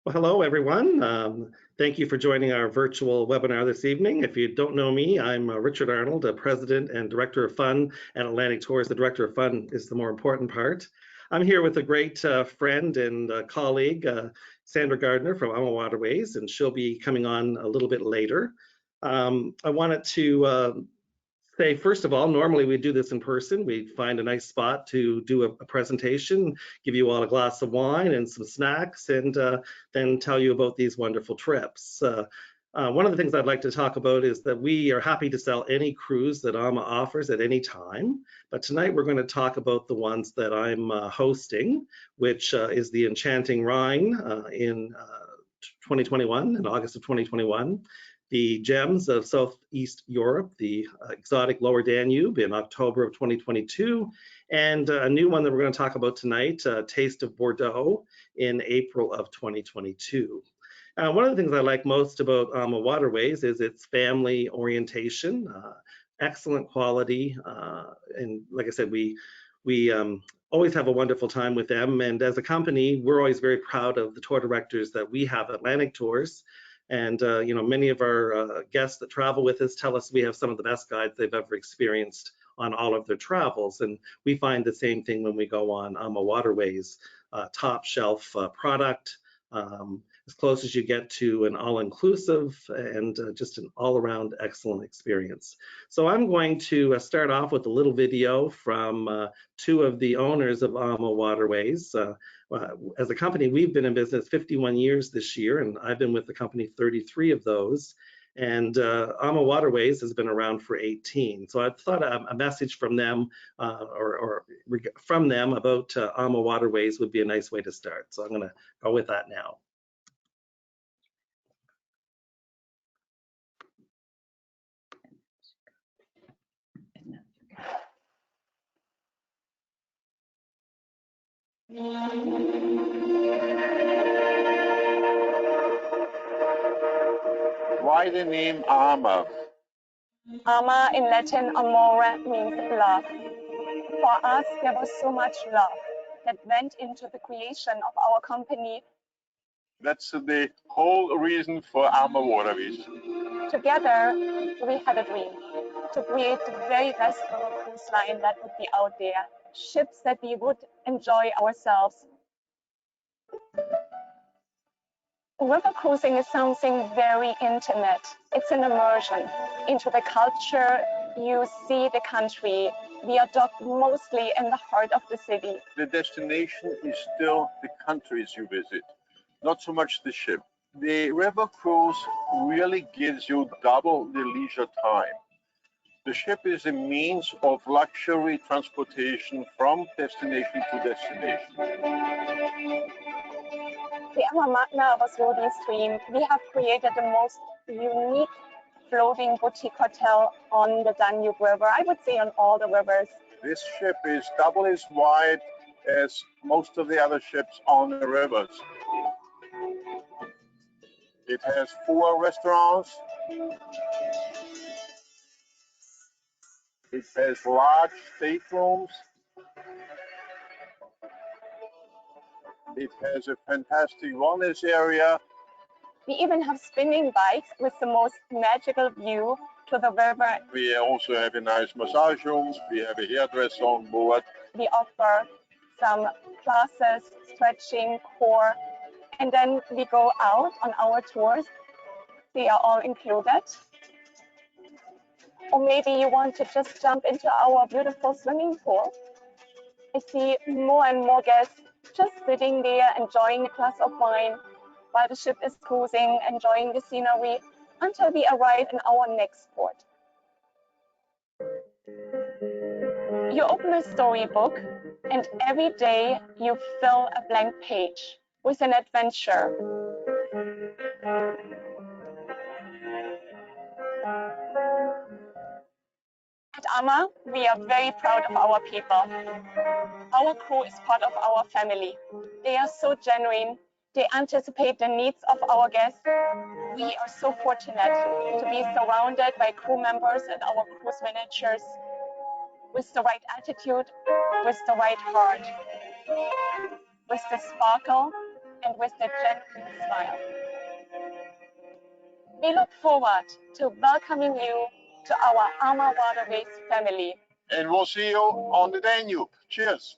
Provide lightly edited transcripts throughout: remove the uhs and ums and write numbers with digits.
Well, hello, everyone. Thank you for joining our virtual webinar this evening. If you don't know me, I'm Richard Arnold, President and Director of Fun at Atlantic Tours. The Director of Fun is the more important part. I'm here with a great friend and colleague, Sandra Gardiner from AmaWaterways, and she'll be coming on a little bit later. I wanted to say, first of all, normally we do this in person. We find a nice spot to do a presentation, give you all a glass of wine and some snacks, and then tell you about these wonderful trips. One of the things I'd like to talk about is that we are happy to sell any cruise that AMA offers at any time. But tonight we're going to talk about the ones that I'm hosting, which is the Enchanting Rhine in 2021, in August of 2021. The Gems of Southeast Europe, the exotic Lower Danube in October of 2022, and a new one that we're going to talk about tonight, Taste of Bordeaux in April of 2022. One of the things I like most about AmaWaterways is its family orientation, excellent quality, and like I said, we always have a wonderful time with them. And as a company, we're always very proud of the tour directors that we have at Atlantic Tours. And many of our guests that travel with us tell us we have some of the best guides they've ever experienced on all of their travels. And we find the same thing when we go on AmaWaterways, top shelf product, as close as you get to an all-inclusive, and just an all-around excellent experience. So I'm going to start off with a little video from two of the owners of AmaWaterways. As a company, we've been in business 51 years this year, and I've been with the company 33 of those. And AmaWaterways has been around for 18. So I thought a message from them from them about AmaWaterways would be a nice way to start. So I'm going to go with that now. Why the name Ama? Ama in Latin, amore, means love. For us, there was so much love that went into the creation of our company. That's the whole reason for AmaWaterways. Together, we had a dream to create the very best cruise line that would be out there, ships that we would enjoy ourselves. River cruising is something very intimate. It's an immersion into the culture. You see the country. We are docked mostly in the heart of the city. The destination is still the countries you visit, not so much the ship. The river cruise really gives you double the leisure time. The ship is a means of luxury transportation from destination to destination. The Ama Magna was Rudy's dream. We have created the most unique floating boutique hotel on the Danube River, I would say on all the rivers. This ship is double as wide as most of the other ships on the rivers. It has 4 restaurants. It has large staterooms. It has a fantastic wellness area. We even have spinning bikes with the most magical view to the river. We also have a nice massage room. We have a hairdresser on board. We offer some classes, stretching, core, and then we go out on our tours. They are all included. Or maybe you want to just jump into our beautiful swimming pool. I see more and more guests just sitting there, enjoying a glass of wine while the ship is cruising, enjoying the scenery until we arrive in our next port. You open a storybook and every day you fill a blank page with an adventure. At AMA, we are very proud of our people. Our crew is part of our family. They are so genuine. They anticipate the needs of our guests. We are so fortunate to be surrounded by crew members and our cruise managers with the right attitude, with the right heart, with the sparkle and with a genuine smile. We look forward to welcoming you to our AmaWaterways family. And we'll see you on the Danube. Cheers.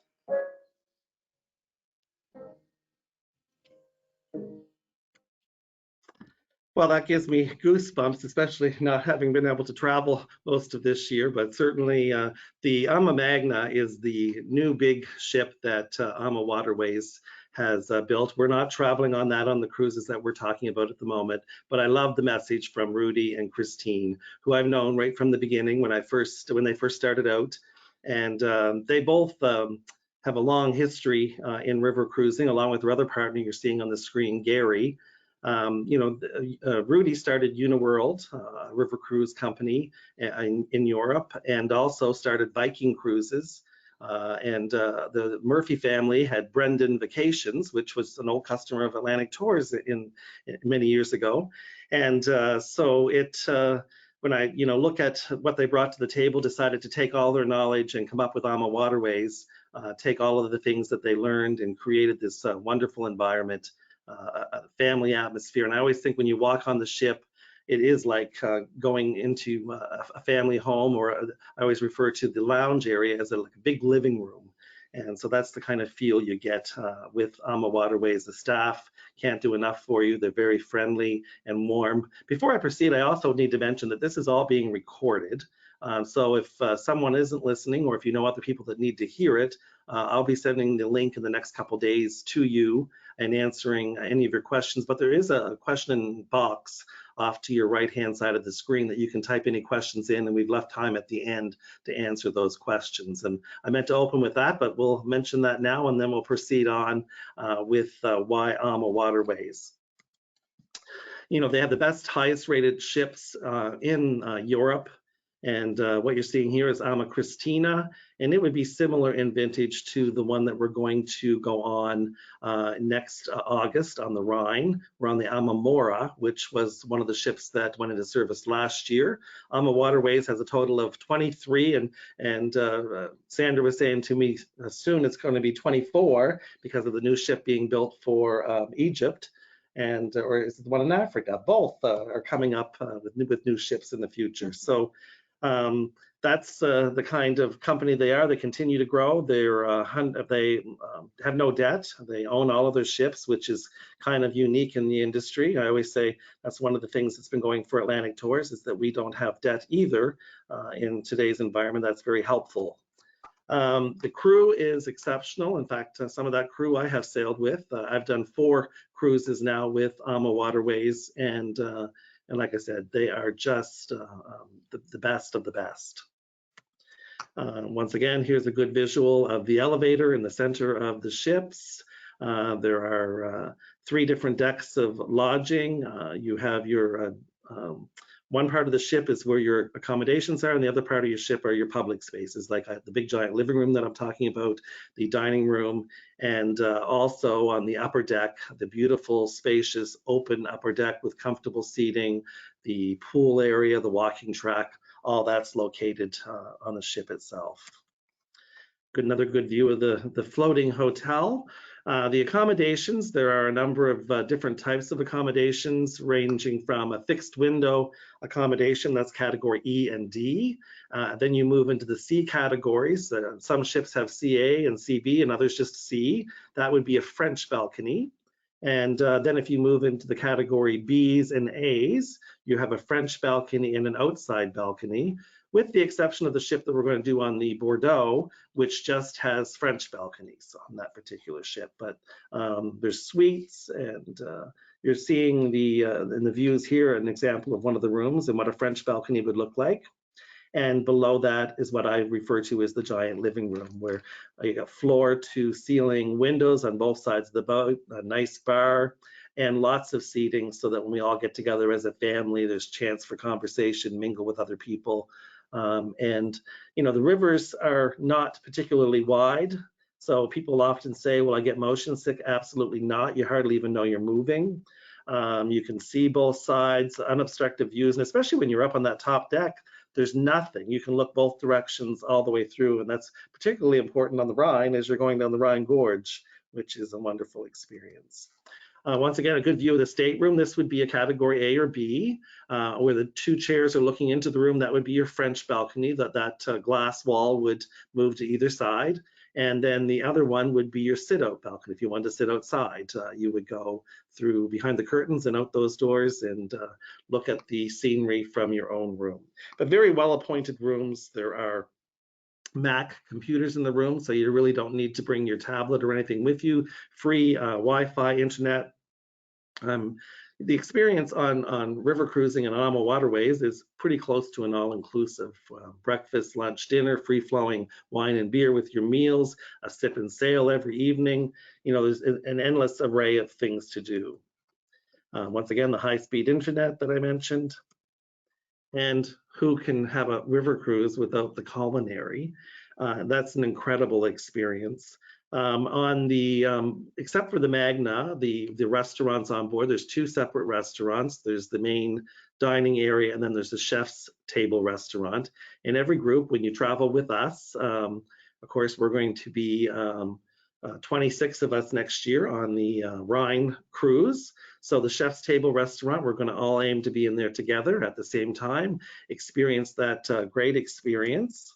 Well, that gives me goosebumps, especially not having been able to travel most of this year, but certainly the Ama Magna is the new big ship that AmaWaterways has built. We're not traveling on that on the cruises that we're talking about at the moment, but I love the message from Rudy and Christine, who I've known right from the beginning when they first started out. And they both have a long history in river cruising, along with their other partner you're seeing on the screen, Gary. Rudy started Uniworld, a river cruise company in Europe, and also started Viking Cruises. The Murphy family had Brendan Vacations, which was an old customer of Atlantic Tours in many years ago. And when I look at what they brought to the table, decided to take all their knowledge and come up with AmaWaterways, take all of the things that they learned and created this wonderful environment. A family atmosphere. And I always think when you walk on the ship, it is like going into a family home, or I always refer to the lounge area as like a big living room. And so that's the kind of feel you get with AmaWaterways. The staff can't do enough for you. They're very friendly and warm. Before I proceed, I also need to mention that this is all being recorded. So if someone isn't listening, or if you know other people that need to hear it, I'll be sending the link in the next couple days to you and answering any of your questions. But there is a question box off to your right-hand side of the screen that you can type any questions in, and we've left time at the end to answer those questions. And I meant to open with that, but we'll mention that now, and then we'll proceed on with why AmaWaterways. They have the best, highest rated ships in Europe. And what you're seeing here is Ama Christina, and it would be similar in vintage to the one that we're going to go on next August on the Rhine. We're on the Ama Mora, which was one of the ships that went into service last year. AmaWaterways has a total of 23, and Sandra was saying to me soon it's going to be 24 because of the new ship being built for Egypt. Or is it the one in Africa? Both are coming up with new ships in the future. So that's the kind of company they are. They continue to grow. They have no debt. They own all of their ships, which is kind of unique in the industry. I always say that's one of the things that's been going for Atlantic Tours, is that we don't have debt either. In today's environment, that's very helpful. The crew is exceptional. In fact, some of that crew I have sailed with. I've done 4 cruises now with AmaWaterways, and like I said, they are just the best of the best. Once again, here's a good visual of the elevator in the center of the ships. There are 3 different decks of lodging. You have your one part of the ship is where your accommodations are, and the other part of your ship are your public spaces, like the big giant living room that I'm talking about, the dining room, and also on the upper deck, the beautiful, spacious, open upper deck with comfortable seating, the pool area, the walking track, all that's located on the ship itself. Another good view of the floating hotel. The accommodations, there are a number of different types of accommodations, ranging from a fixed window accommodation, that's category E and D. Then you move into the C categories. Some ships have CA and CB, and others just C. That would be a French balcony. And then if you move into the category Bs and As, you have a French balcony and an outside balcony, with the exception of the ship that we're going to do on the Bordeaux, which just has French balconies on that particular ship. But there's suites, and you're seeing in the views here an example of one of the rooms and what a French balcony would look like. And below that is what I refer to as the giant living room, where you got floor to ceiling windows on both sides of the boat, a nice bar, and lots of seating, so that when we all get together as a family, there's chance for conversation, mingle with other people. And the rivers are not particularly wide, so people often say, well, I get motion sick. Absolutely not. You hardly even know you're moving. You can see both sides, unobstructed views, and especially when you're up on that top deck, there's nothing. You can look both directions all the way through, and that's particularly important on the Rhine as you're going down the Rhine Gorge, which is a wonderful experience. Once again, a good view of the stateroom. This would be a category A or B, where the two chairs are looking into the room. That would be your French balcony. That glass wall would move to either side. And then the other one would be your sit-out balcony. If you wanted to sit outside, you would go through behind the curtains and out those doors and look at the scenery from your own room. But very well-appointed rooms. There are Mac computers in the room, so you really don't need to bring your tablet or anything with you. Free Wi-Fi, internet. The experience on river cruising and AmaWaterways is pretty close to an all-inclusive breakfast, lunch, dinner, free-flowing wine and beer with your meals, a sip and sail every evening. You know, there's an endless array of things to do. Once again, the high-speed internet that I mentioned. And who can have a river cruise without the culinary? That's an incredible experience. Except for the Magna, the restaurants on board, there's two separate restaurants. There's the main dining area, and then there's the chef's table restaurant. In every group, when you travel with us, of course, we're going to be 26 of us next year on the Rhine cruise. So the chef's table restaurant, we're going to all aim to be in there together at the same time, experience that great experience.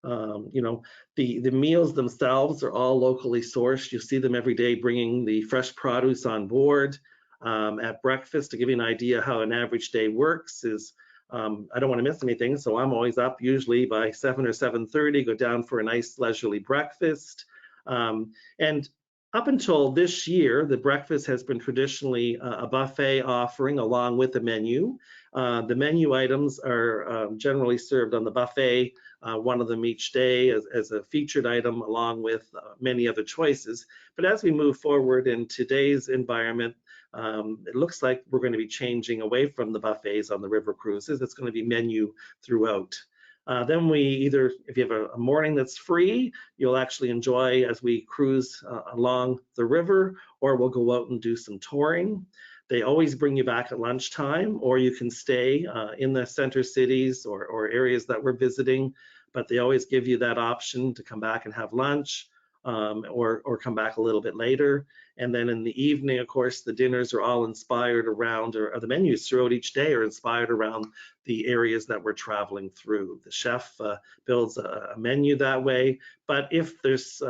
You know, the meals themselves are all locally sourced. You see them every day bringing the fresh produce on board. At breakfast, to give you an idea how an average day works is, I don't want to miss anything, so I'm always up usually by 7 or 7:30, go down for a nice leisurely breakfast. And up until this year, the breakfast has been traditionally a buffet offering along with a menu. The menu items are generally served on the buffet, one of them each day as a featured item along with many other choices. But as we move forward in today's environment, it looks like we're going to be changing away from the buffets on the river cruises. It's going to be menu throughout. Then we either, if you have a morning that's free, you'll actually enjoy as we cruise along the river, or we'll go out and do some touring. They always bring you back at lunchtime, or you can stay in the center cities or areas that we're visiting, but they always give you that option to come back and have lunch or come back a little bit later. And then in the evening, of course, the dinners are all inspired around, or the menus throughout each day are inspired around the areas that we're traveling through. The chef builds a menu that way, but if there's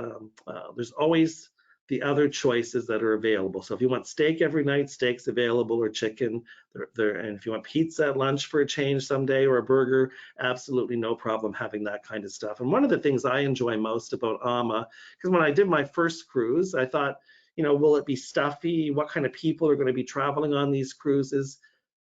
always the other choices that are available. So if you want steak every night, steak's available, or chicken. And if you want pizza at lunch for a change someday, or a burger, absolutely no problem having that kind of stuff. And one of the things I enjoy most about AMA, because when I did my first cruise, I thought, you know, will it be stuffy? What kind of people are going to be traveling on these cruises?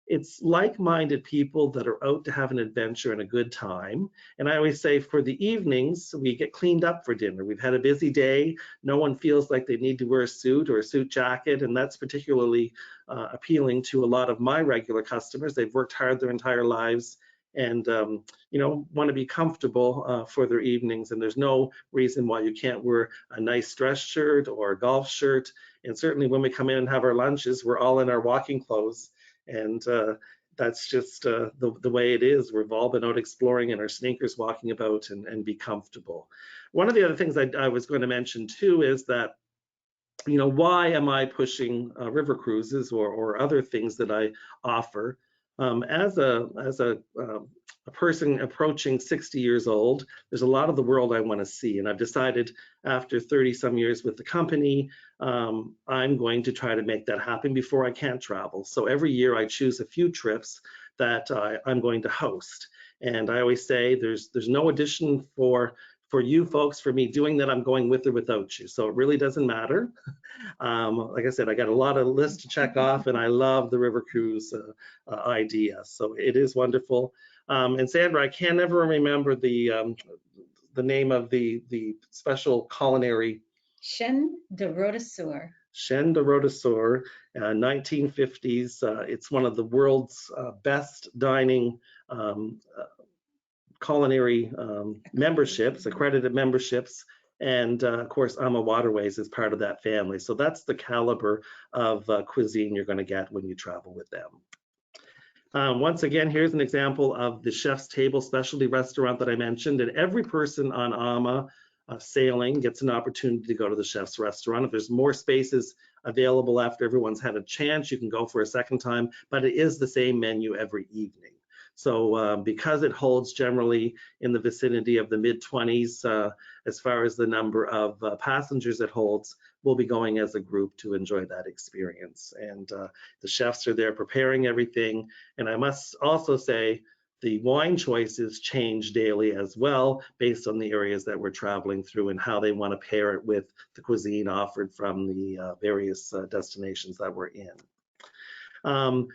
It's like-minded people that are out to have an adventure and a good time. And I always say for the evenings, we get cleaned up for dinner. We've had a busy day. No one feels like they need to wear a suit or a suit jacket. And that's particularly appealing to a lot of my regular customers. They've worked hard their entire lives and you know, want to be comfortable for their evenings. And there's no reason why you can't wear a nice dress shirt or a golf shirt. And certainly when we come in and have our lunches, we're all in our walking clothes. And that's just the way it is. We've all been out exploring in our sneakers, walking about and be comfortable. One of the other things I was going to mention too is that, you know, why am I pushing river cruises or other things that I offer? As a person approaching 60 years old, there's a lot of the world I want to see, and I've decided after 30 some years with the company, I'm going to try to make that happen before I can't travel. So every year I choose a few trips that I'm going to host, and I always say there's no addition for you folks for me doing that. I'm going with or without you, so it really doesn't matter. Like I said, I got a lot of lists to check off, and I love the river cruise idea, so it is wonderful. And Sandra, I can never remember the name of the special culinary. Chaîne de Rôdesseur. Chaîne de Rôdesseur, 1950s. It's one of the world's best dining culinary memberships, accredited memberships, and of course AmaWaterways is part of that family. So that's the caliber of cuisine you're going to get when you travel with them. Once again, here's an example of the chef's table specialty restaurant that I mentioned, and every person on AMA sailing gets an opportunity to go to the chef's restaurant. If there's more spaces available after everyone's had a chance, you can go for a second time, but it is the same menu every evening. So because it holds generally in the vicinity of the mid-20s, as far as the number of passengers it holds, we'll be going as a group to enjoy that experience. And the chefs are there preparing everything. And I must also say, the wine choices change daily as well, based on the areas that we're traveling through and how they want to pair it with the cuisine offered from the various destinations that we're in.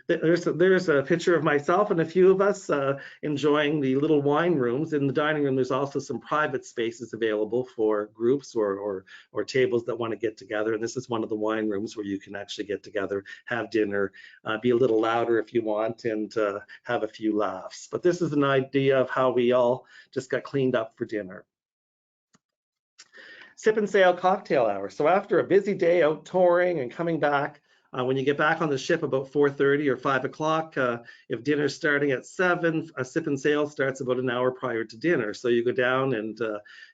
There's a picture of myself and a few of us enjoying the little wine rooms. In the dining room, there's also some private spaces available for groups or tables that want to get together. And this is one of the wine rooms where you can actually get together, have dinner, be a little louder if you want, and have a few laughs. But this is an idea of how we all just got cleaned up for dinner. Sip and sail cocktail hour. So after a busy day out touring and coming back, when you get back on the ship about 4:30 or 5 o'clock, if dinner's starting at 7, a sip and sail starts about an hour prior to dinner. So you go down and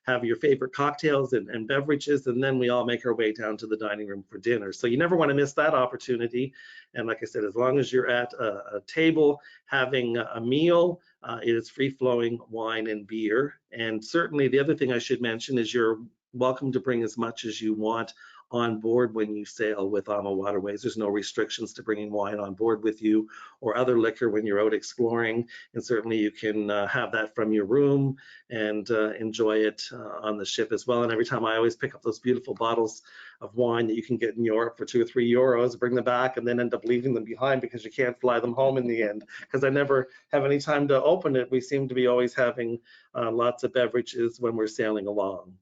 have your favorite cocktails and beverages, and then we all make our way down to the dining room for dinner. So you never want to miss that opportunity. And like I said, as long as you're at a table having a meal, it is free-flowing wine and beer. And certainly the other thing I should mention is you're welcome to bring as much as you want on board when you sail with AmaWaterways. There's no restrictions to bringing wine on board with you or other liquor when you're out exploring. And certainly you can have that from your room and enjoy it on the ship as well. And every time I always pick up those beautiful bottles of wine that you can get in Europe for €2 or €3, bring them back and then end up leaving them behind because you can't fly them home in the end. Because I never have any time to open it. We seem to be always having lots of beverages when we're sailing along.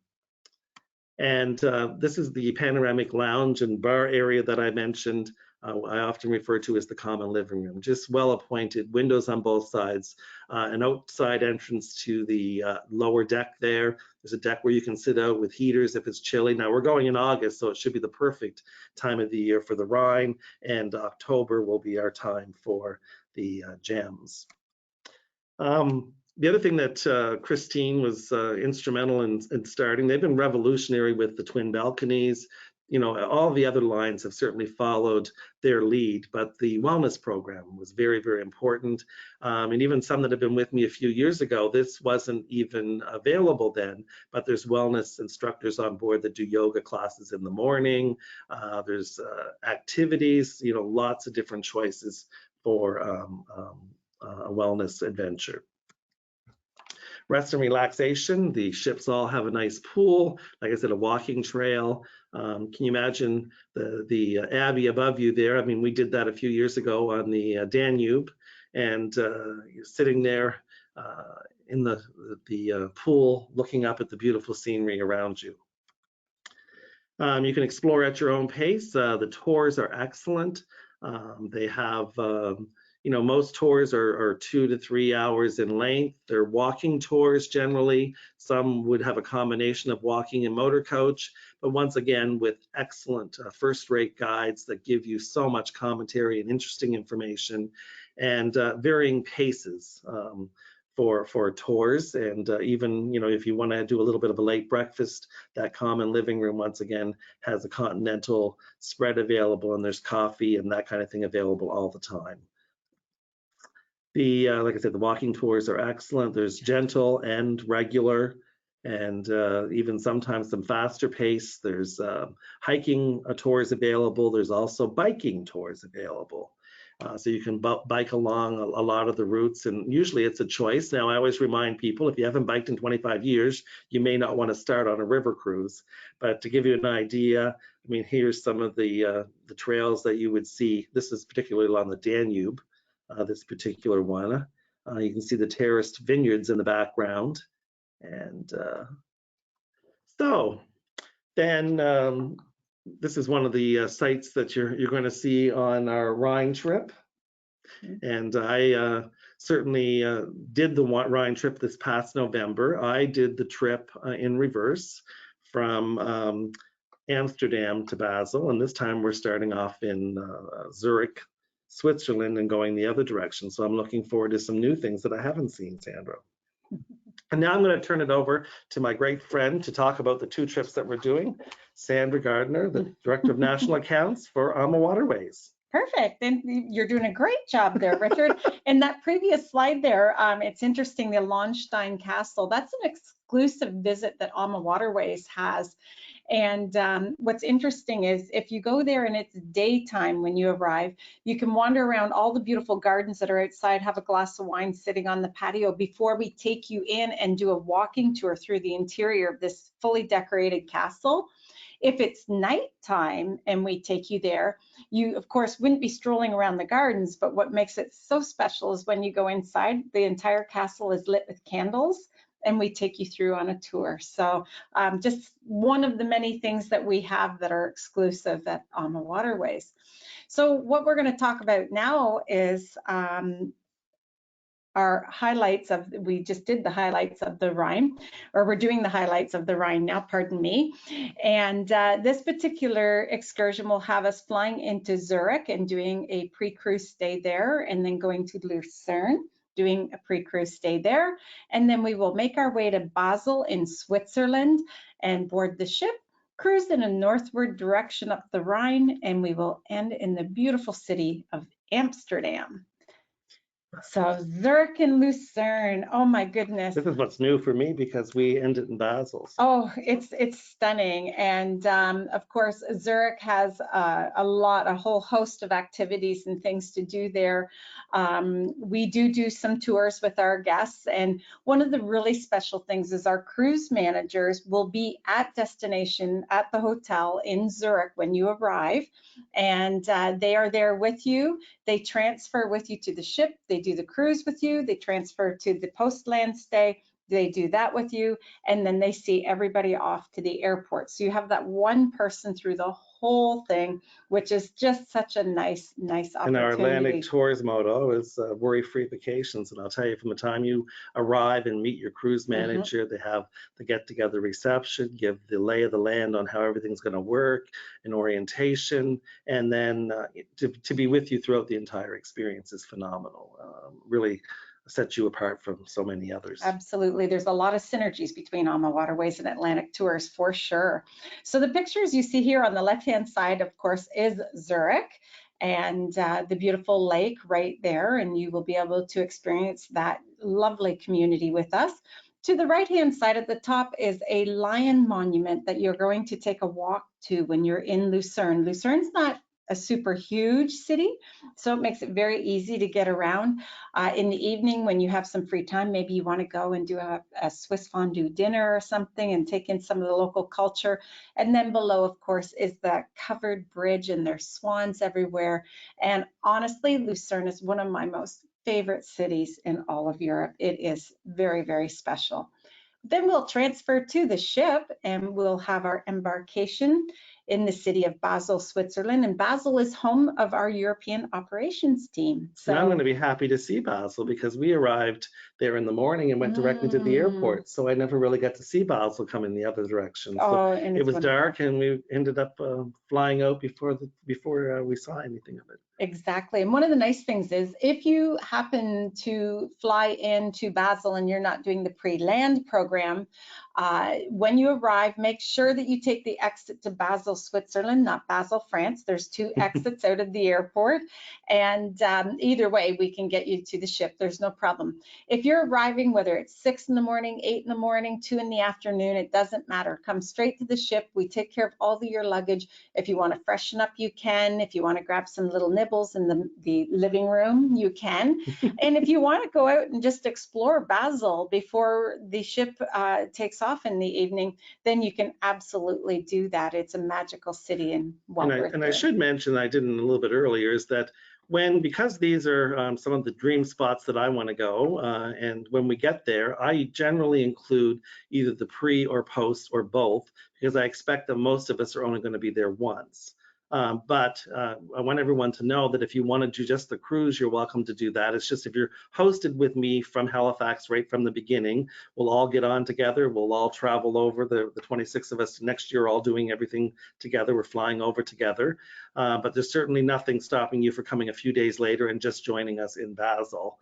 And this is the panoramic lounge and bar area that I mentioned. I often refer to as the common living room. Just well appointed, windows on both sides, an outside entrance to the lower deck there. There's a deck where you can sit out with heaters if it's chilly. Now we're going in August, so it should be the perfect time of the year for the Rhine, and October will be our time for the gems. The other thing that Christine was instrumental in starting, they've been revolutionary with the twin balconies. You know, all the other lines have certainly followed their lead, but the wellness program was very, very important. And even some that have been with me a few years ago, this wasn't even available then, but there's wellness instructors on board that do yoga classes in the morning. There's activities, you know, lots of different choices for a wellness adventure. Rest and relaxation. The ships all have a nice pool, like I said, a walking trail. Can you imagine the abbey above you there? I mean, we did that a few years ago on the Danube, and you're sitting there in the pool, looking up at the beautiful scenery around you. You can explore at your own pace. The tours are excellent. They have you know, most tours are 2 to 3 hours in length. They're walking tours generally. Some would have a combination of walking and motor coach, but once again, with excellent first-rate guides that give you so much commentary and interesting information, and varying paces for tours. And even, you know, if you want to do a little bit of a late breakfast, that common living room once again has a continental spread available, and there's coffee and that kind of thing available all the time. Like I said, the walking tours are excellent. There's gentle and regular, and even sometimes some faster pace. There's hiking tours available. There's also biking tours available. So you can bike along a lot of the routes, and usually it's a choice. Now, I always remind people, if you haven't biked in 25 years, you may not want to start on a river cruise. But to give you an idea, I mean, here's some of the trails that you would see. This is particularly along the Danube. This particular one. You can see the terraced vineyards in the background. And so then this is one of the sites that you're going to see on our Rhine trip. And I certainly did the Rhine trip this past November. I did the trip in reverse from Amsterdam to Basel, and this time we're starting off in Zurich, Switzerland, and going the other direction. So I'm looking forward to some new things that I haven't seen, Sandra. And now I'm going to turn it over to my great friend to talk about the 2 trips that we're doing, Sandra Gardiner, the Director of National Accounts for AmaWaterways. Perfect. And you're doing a great job there, Richard. In that previous slide there, it's interesting, the Lonstein Castle, that's an exclusive visit that AmaWaterways has. And what's interesting is if you go there and it's daytime when you arrive, you can wander around all the beautiful gardens that are outside, have a glass of wine sitting on the patio before we take you in and do a walking tour through the interior of this fully decorated castle. If it's nighttime and we take you there, you of course wouldn't be strolling around the gardens, but what makes it so special is when you go inside, the entire castle is lit with candles and we take you through on a tour. So just one of the many things that we have that are exclusive at AmaWaterways. So what we're going to talk about now is our highlights of, we just did the highlights of the Rhine, or we're doing the highlights of the Rhine now, pardon me. And this particular excursion will have us flying into Zurich and doing a pre-cruise stay there, and then going to Lucerne, doing a pre-cruise stay there. And then we will make our way to Basel in Switzerland and board the ship, cruise in a northward direction up the Rhine, and we will end in the beautiful city of Amsterdam. So Zurich and Lucerne, oh my goodness. This is what's new for me because we ended in Basel. Oh, it's stunning. And of course, Zurich has a whole host of activities and things to do there. We do some tours with our guests. And one of the really special things is our cruise managers will be at destination at the hotel in Zurich when you arrive. And they are there with you. They transfer with you to the ship. They do the cruise with you. They transfer to the post-land stay. They do that with you, and then they see everybody off to the airport. So you have that one person through the whole thing, which is just such a nice opportunity. And our Atlantic Tours motto is worry-free vacations. And I'll tell you, from the time you arrive and meet your cruise manager, they have the get-together reception, give the lay of the land on how everything's going to work, an orientation, and then to be with you throughout the entire experience is phenomenal. Really sets you apart from so many others. Absolutely. There's a lot of synergies between AmaWaterways and Atlantic Tours for sure. So the pictures you see here on the left-hand side, of course, is Zurich and the beautiful lake right there. And you will be able to experience that lovely community with us. To the right-hand side at the top is a lion monument that you're going to take a walk to when you're in Lucerne. Lucerne's not a super huge city, so it makes it very easy to get around. In the evening when you have some free time, maybe you want to go and do a Swiss fondue dinner or something and take in some of the local culture. And then below, of course, is the covered bridge, and there's swans everywhere. And honestly, Lucerne is one of my most favorite cities in all of Europe. It is very, very special. Then we'll transfer to the ship and we'll have our embarkation in the city of Basel, Switzerland. And Basel is home of our European operations team. So and I'm going to be happy to see Basel because we arrived there in the morning and went directly to the airport. So I never really got to see Basel come in the other direction. So and it was dark and we ended up flying out before we saw anything of it. Exactly. And one of the nice things is if you happen to fly into Basel and you're not doing the pre-land program, when you arrive, make sure that you take the exit to Basel, Switzerland, not Basel, France. There's 2 exits out of the airport. And either way, we can get you to the ship. There's no problem. If you're arriving, whether it's 6 in the morning, 8 in the morning, 2 in the afternoon, it doesn't matter. Come straight to the ship. We take care of all of your luggage. If you want to freshen up, you can. If you want to grab some little nibbles in the living room, you can. And if you want to go out and just explore Basel before the ship takes off in the evening, then you can absolutely do that. It's a magical city and well worth it. I should mention, I did a little bit earlier, is that because these are some of the dream spots that I want to go, and when we get there, I generally include either the pre or post or both, because I expect that most of us are only going to be there once. But I want everyone to know that if you want to do just the cruise, you're welcome to do that. It's just if you're hosted with me from Halifax right from the beginning, we'll all get on together. We'll all travel over, the 26 of us next year, all doing everything together. We're flying over together. But there's certainly nothing stopping you for coming a few days later and just joining us in Basel.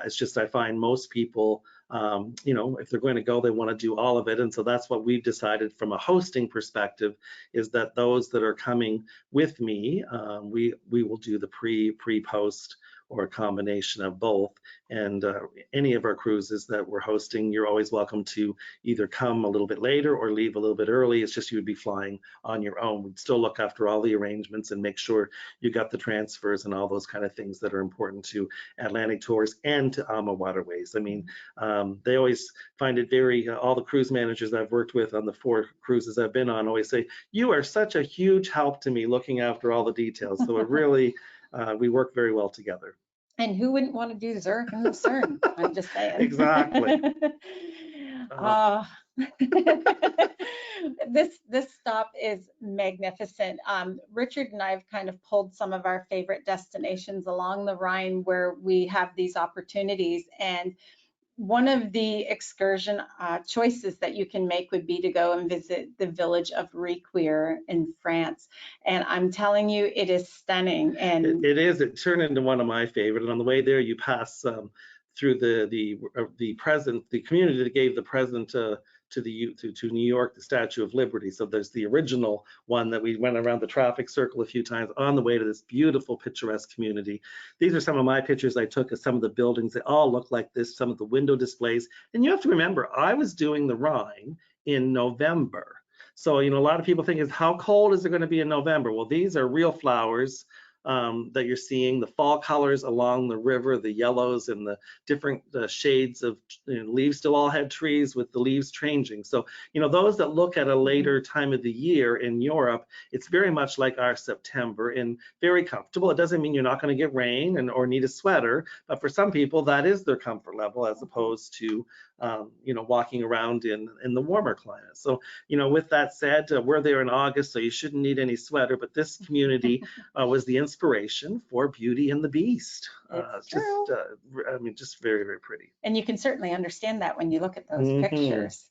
It's just I find most people you know, if they're going to go, they want to do all of it. And so that's what we've decided from a hosting perspective, is that those that are coming with me, we will do the pre-post, or a combination of both. And any of our cruises that we're hosting, you're always welcome to either come a little bit later or leave a little bit early. It's just you would be flying on your own. We'd still look after all the arrangements and make sure you got the transfers and all those kind of things that are important to Atlantic Tours and to AmaWaterways. I mean, they always find it very, all the cruise managers I've worked with on the 4 cruises I've been on always say, you are such a huge help to me looking after all the details. So it really, we work very well together. And who wouldn't want to do Zurich and Lucerne? I'm just saying. Exactly. This stop is magnificent. Richard and I have kind of pulled some of our favorite destinations along the Rhine where we have these opportunities. And one of the excursion choices that you can make would be to go and visit the village of Riquier in France. And I'm telling you, it is stunning. And it is. It turned into one of my favorite. And on the way there, you pass through the community that gave the present to New York, the Statue of Liberty. So there's the original one that we went around the traffic circle a few times on the way to this beautiful, picturesque community. These are some of my pictures I took of some of the buildings. They all look like this, some of the window displays. And you have to remember, I was doing the Rhine in November. So, you know, a lot of people think, is how cold is it going to be in November? Well, these are real flowers that you're seeing, the fall colors along the river, the yellows and the different shades of leaves. Still all had trees with the leaves changing. So, you know, those that look at a later time of the year in Europe, it's very much like our September and very comfortable. It doesn't mean you're not going to get rain or need a sweater, but for some people that is their comfort level, as opposed to you know, walking around in the warmer climate. So, you know, with that said, we're there in August, so you shouldn't need any sweater, but this community was the inspiration for Beauty and the Beast. I mean, just very, very pretty. And you can certainly understand that when you look at those pictures.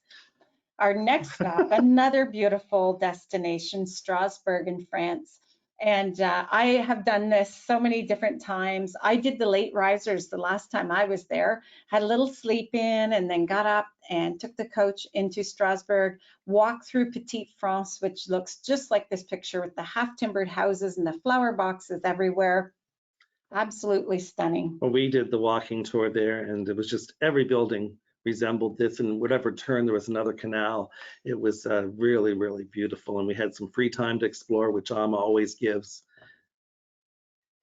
Our next stop, another beautiful destination, Strasbourg in France. And I have done this so many different times. I did the late risers the last time I was there, had a little sleep in, and then got up and took the coach into Strasbourg, walked through Petite France, which looks just like this picture with the half-timbered houses and the flower boxes everywhere. Absolutely stunning. Well, we did the walking tour there, and it was just every building resembled this, and whatever turn there was another canal. It was really, really beautiful, and we had some free time to explore, which Ama always gives.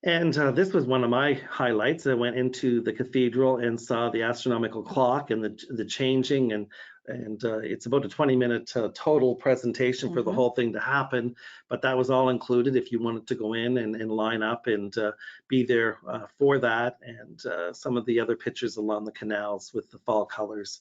And this was one of my highlights. I went into the cathedral and saw the astronomical clock and the changing, and it's about a 20-minute total presentation for the whole thing to happen, but that was all included if you wanted to go in and line up and be there for that, and some of the other pictures along the canals with the fall colors.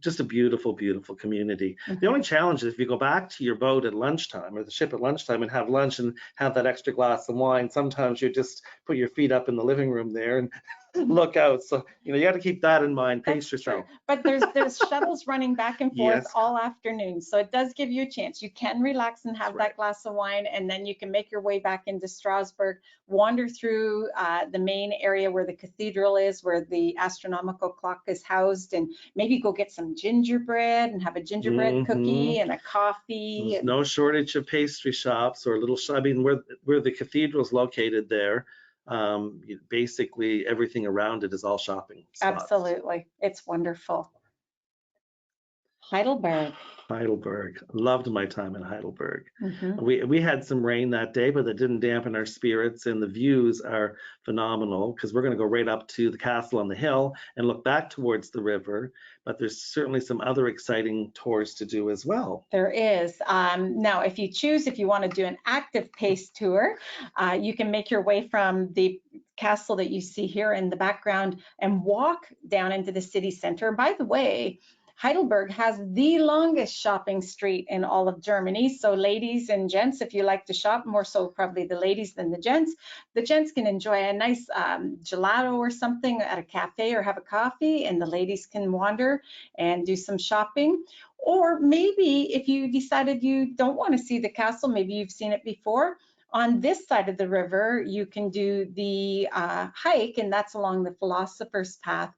Just a beautiful, beautiful community. The only challenge is if you go back to your boat at lunchtime or the ship at lunchtime and have lunch and have that extra glass of wine, sometimes you just put your feet up in the living room there and look out. So, you know, you got to keep that in mind. Pace yourself. But there's shuttles running back and forth all afternoon. So it does give you a chance. You can relax and have that glass of wine, and then you can make your way back into Strasbourg, wander through the main area where the cathedral is, where the astronomical clock is housed, and maybe go get some gingerbread and have a gingerbread cookie and a coffee. There's no shortage of pastry shops or little I mean, where the cathedral is located there, basically everything around it is all shopping spots. Absolutely. It's wonderful. Heidelberg. Loved my time in Heidelberg. We had some rain that day, but that didn't dampen our spirits, and the views are phenomenal because we're going to go right up to the castle on the hill and look back towards the river, but there's certainly some other exciting tours to do as well. There is. Now, if you want to do an active pace tour, you can make your way from the castle that you see here in the background and walk down into the city center. By the way, Heidelberg has the longest shopping street in all of Germany. So ladies and gents, if you like to shop, more so probably the ladies than the gents can enjoy a nice gelato or something at a cafe or have a coffee, and the ladies can wander and do some shopping. Or maybe if you decided you don't want to see the castle, maybe you've seen it before, on this side of the river, you can do the hike, and that's along the Philosopher's Path,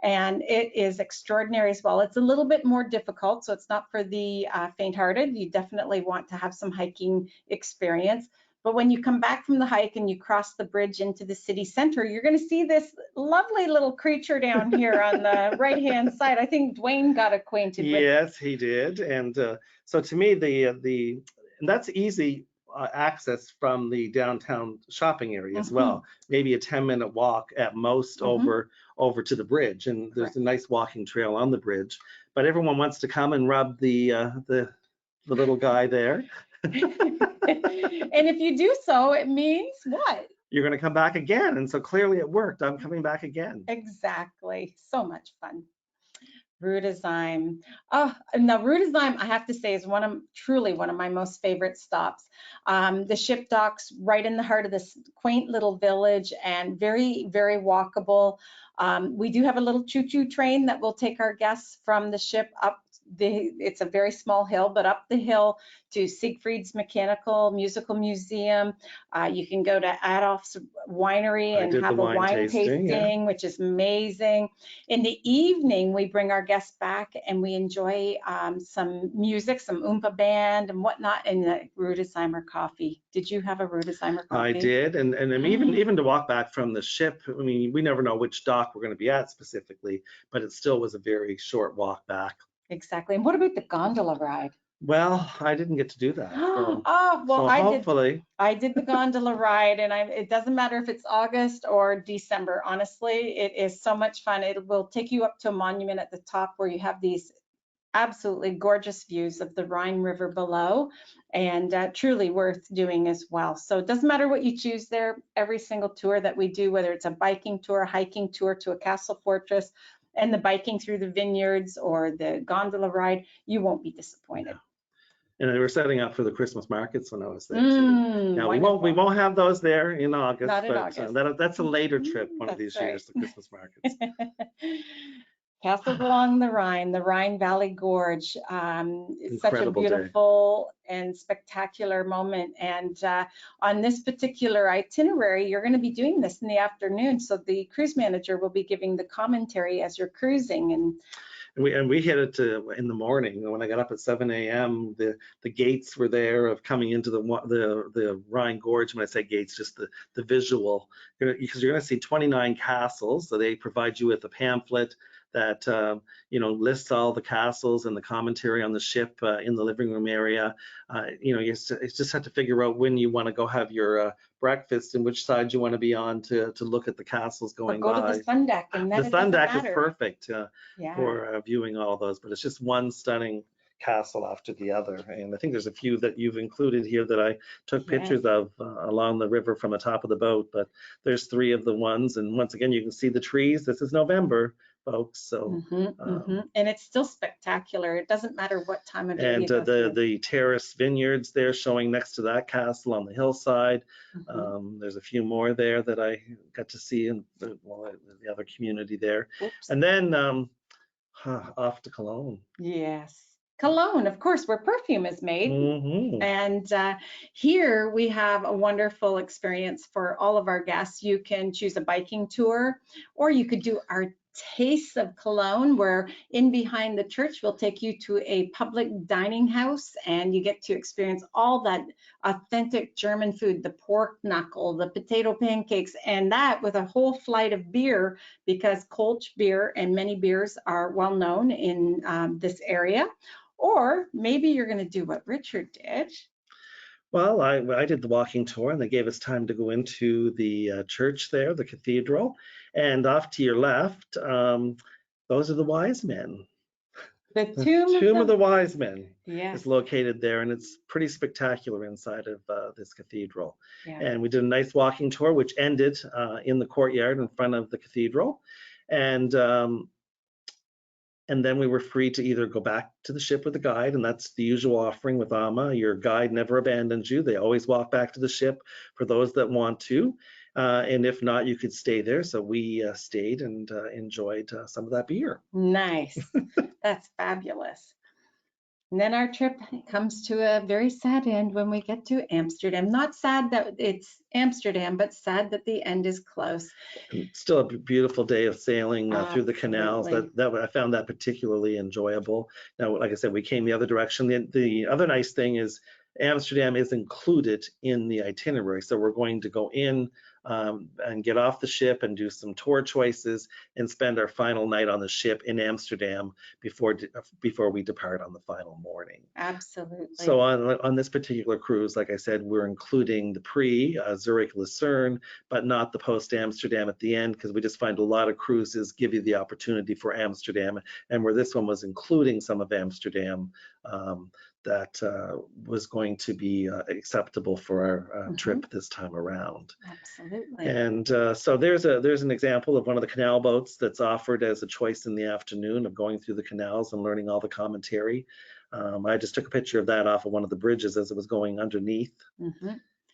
and it is extraordinary as well. It's a little bit more difficult, so it's not for the faint-hearted. You definitely want to have some hiking experience. But when you come back from the hike and you cross the bridge into the city center, you're going to see this lovely little creature down here on the right-hand side. I think Dwayne got acquainted with. Yes, he did. And so to me, and that's easy access from the downtown shopping area as well. Maybe a 10-minute walk at most over to the bridge, and there's a nice walking trail on the bridge. But everyone wants to come and rub the little guy there. And if you do so, it means what? You're going to come back again. And so clearly it worked. I'm coming back again. Exactly. So much fun. Rudesheim. Oh, now Rudesheim, I have to say, is truly one of my most favorite stops. The ship docks right in the heart of this quaint little village and very, very walkable. We do have a little choo-choo train that will take our guests from the ship up. It's a very small hill, but up the hill to Siegfried's Musical Museum. You can go to Adolph's Winery and have a wine tasting, which is amazing. In the evening, we bring our guests back and we enjoy some music, some Oompa band and whatnot, and the Rudesheimer coffee. Did you have a Rudesheimer coffee? I did, and even to walk back from the ship, I mean, we never know which dock we're going to be at specifically, but it still was a very short walk back. Exactly. And what about the gondola ride? Well, I didn't get to do that. So, well, hopefully. I did the gondola ride, and it doesn't matter if it's August or December. Honestly, it is so much fun. It will take you up to a monument at the top where you have these absolutely gorgeous views of the Rhine River below, and truly worth doing as well. So it doesn't matter what you choose there. Every single tour that we do, whether it's a biking tour, a hiking tour to a castle fortress, and the biking through the vineyards or the gondola ride, you won't be disappointed. And we were setting up for the Christmas markets when I was there too. Now we won't have those there in August, Not in but August. That's a later trip one of these years, the Christmas markets. Castles along the Rhine Valley Gorge. It's such a beautiful and spectacular moment. And on this particular itinerary, you're going to be doing this in the afternoon. So the cruise manager will be giving the commentary as you're cruising. And we hit it in the morning. When I got up at 7 a.m., the gates were there of coming into the Rhine Gorge. When I say gates, just the visual, because you're going to see 29 castles. So they provide you with a pamphlet that lists all the castles and the commentary on the ship in the living room area. You just have to figure out when you want to go have your breakfast and which side you want to be on to look at the castles going by. Go to the sun deck, and the sun deck is perfect for viewing all those. But it's just one stunning castle after the other, and I think there's a few that you've included here that I took pictures of along the river from the top of the boat. But there's 3 of the ones, and once again you can see the trees. This is November, folks, so and it's still spectacular. It doesn't matter what time of day. And the terrace vineyards there showing next to that castle on the hillside. There's a few more there that I got to see in the other community there. And then off to Cologne. Yes. Cologne, of course, where perfume is made. And here we have a wonderful experience for all of our guests. You can choose a biking tour, or you could do our Taste of Cologne, where in behind the church we'll take you to a public dining house, and you get to experience all that authentic German food, the pork knuckle, the potato pancakes, and that with a whole flight of beer, because Kolsch beer and many beers are well known in this area. Or maybe you're going to do what Richard did. Well, I did the walking tour, and they gave us time to go into the church there, the cathedral, and off to your left, those are the wise men. The tomb of the wise men is located there, and it's pretty spectacular inside of this cathedral. And we did a nice walking tour, which ended in the courtyard in front of the cathedral, and then we were free to either go back to the ship with a guide, and that's the usual offering with AMA. Your guide never abandons you. They always walk back to the ship for those that want to. And if not, you could stay there. So we stayed and enjoyed some of that beer. Nice. That's fabulous. And then our trip comes to a very sad end when we get to Amsterdam. Not sad that it's Amsterdam, but sad that the end is close. And still a beautiful day of sailing through the canals. Absolutely. I found that particularly enjoyable. Now, like I said, we came the other direction. The other nice thing is Amsterdam is included in the itinerary. So we're going to go in and get off the ship and do some tour choices and spend our final night on the ship in Amsterdam before we depart on the final morning. Absolutely. So on this particular cruise, like I said, we're including the pre-Zurich Lucerne, but not the post-Amsterdam at the end, because we just find a lot of cruises give you the opportunity for Amsterdam, and where this one was including some of Amsterdam, that was going to be acceptable for our trip this time around. Absolutely. And so there's an example of one of the canal boats that's offered as a choice in the afternoon of going through the canals and learning all the commentary. I just took a picture of that off of one of the bridges as it was going underneath.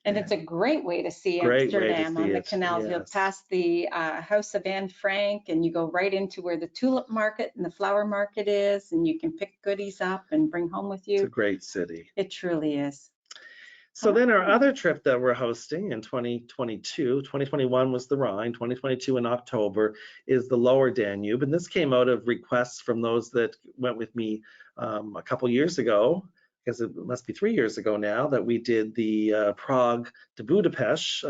And it's a great way to see Amsterdam on the canals. Yes. You'll pass the house of Anne Frank, and you go right into where the tulip market and the flower market is, and you can pick goodies up and bring home with you. It's a great city. It truly is. So then our other trip that we're hosting in 2022, 2021 was the Rhine, 2022 in October is the Lower Danube. And this came out of requests from those that went with me a couple years ago, because it must be 3 years ago now, that we did the Prague to Budapest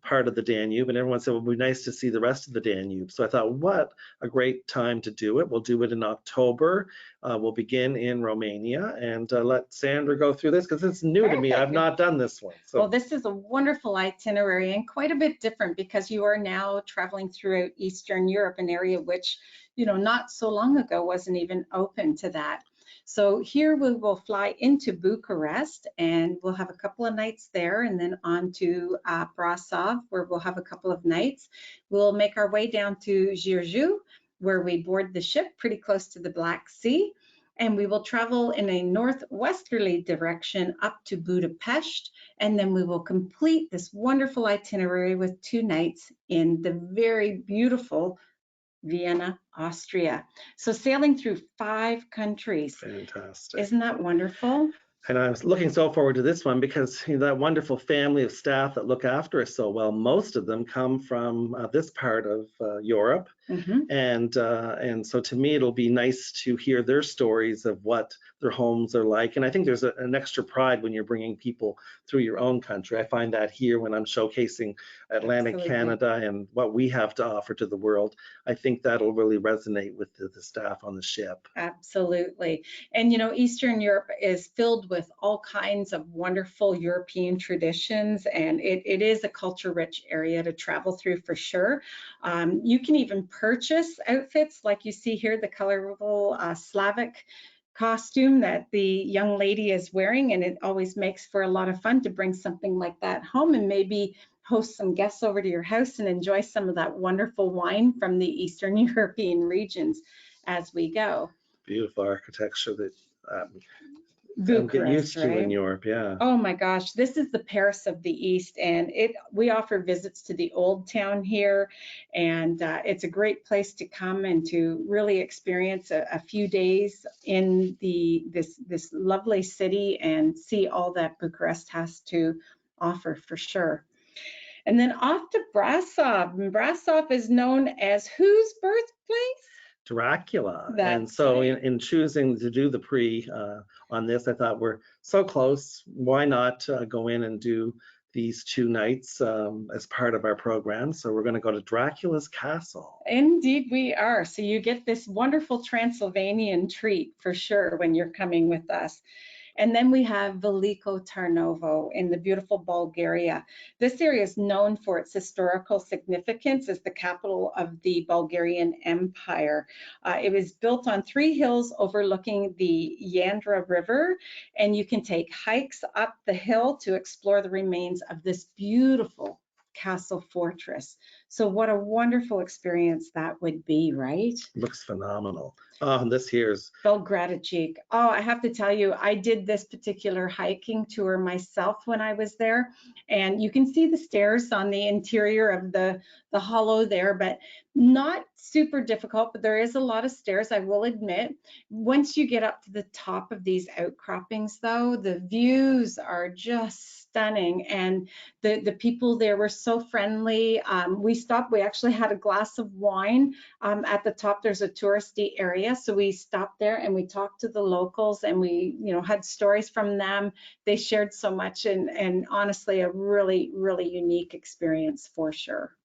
part of the Danube, and everyone said, well, it would be nice to see the rest of the Danube. So I thought, what a great time to do it. We'll do it in October. We'll begin in Romania, and let Sandra go through this, because it's new to me. I've not done this one. So. Well, this is a wonderful itinerary and quite a bit different, because you are now traveling throughout Eastern Europe, an area which, not so long ago wasn't even open to that. So here we will fly into Bucharest, and we'll have a couple of nights there, and then on to Brasov, where we'll have a couple of nights. We'll make our way down to Giurgiu, where we board the ship pretty close to the Black Sea, and we will travel in a northwesterly direction up to Budapest, and then we will complete this wonderful itinerary with 2 nights in the very beautiful Vienna, Austria. So sailing through 5 countries. Fantastic. Isn't that wonderful? And I was looking so forward to this one, because that wonderful family of staff that look after us so well, most of them come from this part of Europe. And so to me, it'll be nice to hear their stories of what their homes are like. And I think there's an extra pride when you're bringing people through your own country. I find that here when I'm showcasing Atlantic Canada and what we have to offer to the world. I think that'll really resonate with the staff on the ship. Absolutely. And Eastern Europe is filled with all kinds of wonderful European traditions, and it is a culture-rich area to travel through for sure. You can even purchase outfits like you see here, the colorful Slavic costume that the young lady is wearing, and it always makes for a lot of fun to bring something like that home and maybe host some guests over to your house and enjoy some of that wonderful wine from the Eastern European regions as we go. Beautiful architecture that Bucharest, get used to in Europe, yeah. Oh my gosh, this is the Paris of the East, and we offer visits to the Old Town here, and it's a great place to come and to really experience a few days in this lovely city and see all that Bucharest has to offer for sure. And then off to Brasov. Brasov is known as whose birthplace? Dracula. And so in choosing to do the pre on this, I thought we're so close, why not go in and do these 2 nights as part of our program. So we're going to go to Dracula's castle. Indeed we are. So you get this wonderful Transylvanian treat for sure when you're coming with us. And then we have Veliko Tarnovo in the beautiful Bulgaria. This area is known for its historical significance as the capital of the Bulgarian Empire. It was built on 3 hills overlooking the Yandra River, and you can take hikes up the hill to explore the remains of this beautiful castle fortress. So what a wonderful experience that would be, right? Looks phenomenal. Oh, and this here's Belgrade. Oh, I have to tell you, I did this particular hiking tour myself when I was there, and you can see the stairs on the interior of the hollow there, but Not super difficult, but there is a lot of stairs, I will admit. Once you get up to the top of these outcroppings, though, the views are just stunning, and the people there were so friendly. We stopped, we actually had a glass of wine at the top. There's a touristy area, so we stopped there and we talked to the locals, and we, you know, had stories from them. They shared so much, and honestly, a really, really unique experience for sure.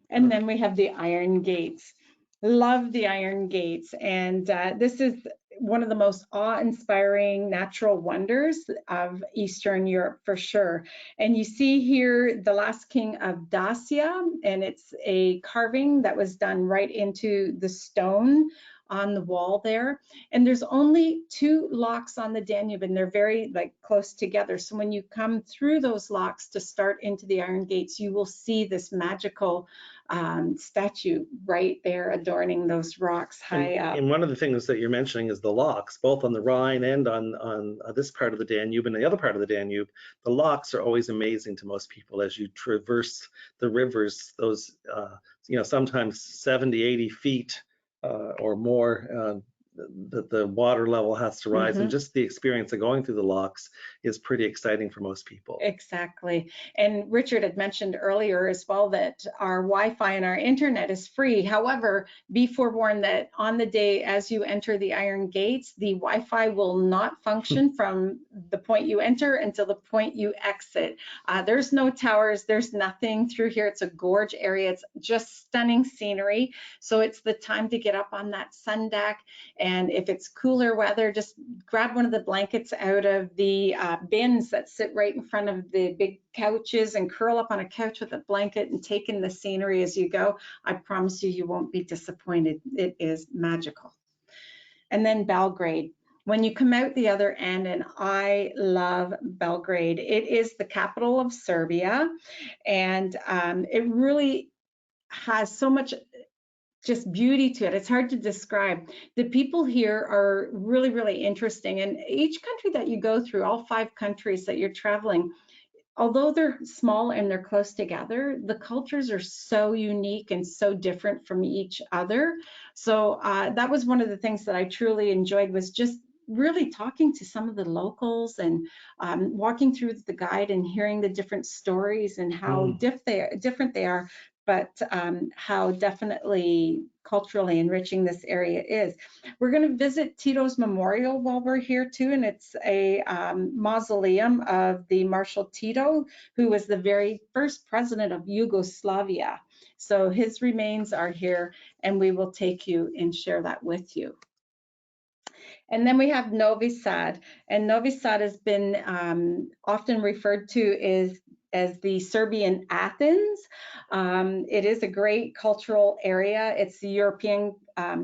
And then we have the Iron Gates. Love the Iron Gates. And this is one of the most awe-inspiring natural wonders of Eastern Europe for sure. And you see here the last king of Dacia, and it's a carving that was done right into the stone on the wall there. And there's only 2 locks on the Danube, and they're very close together. So when you come through those locks to start into the Iron Gates, you will see this magical statue right there adorning those rocks high up. And one of the things that you're mentioning is the locks, both on the Rhine and on this part of the Danube and the other part of the Danube. The locks are always amazing to most people as you traverse the rivers, those, you know, sometimes 70, 80 feet or more that the water level has to rise, and just the experience of going through the locks is pretty exciting for most people. Exactly. And Richard had mentioned earlier as well that our Wi-Fi and our internet is free. However, be forewarned that on the day as you enter the Iron Gates, the Wi-Fi will not function from the point you enter until the point you exit. There's no towers, there's nothing through here. It's a gorge area. It's just stunning scenery. So it's the time to get up on that sun deck. And if it's cooler weather, just grab one of the blankets out of the bins that sit right in front of the big couches and curl up on a couch with a blanket and take in the scenery as you go. I promise you, you won't be disappointed. It is magical. And then Belgrade. When you come out the other end, and I love Belgrade, it is the capital of Serbia, and it really has so much just beauty to it. It's hard to describe. The people here are really, really interesting. And each country that you go through, all 5 countries that you're traveling, although they're small and they're close together, the cultures are so unique and so different from each other. So that was one of the things that I truly enjoyed, was just really talking to some of the locals and walking through the guide and hearing the different stories and how different they are, but how definitely culturally enriching this area is. We're going to visit Tito's memorial while we're here too, and it's a mausoleum of the Marshal Tito, who was the very first president of Yugoslavia. So his remains are here, and we will take you and share that with you. And then we have Novi Sad, and Novi Sad has been often referred to as the Serbian Athens. It is a great cultural area. It's the European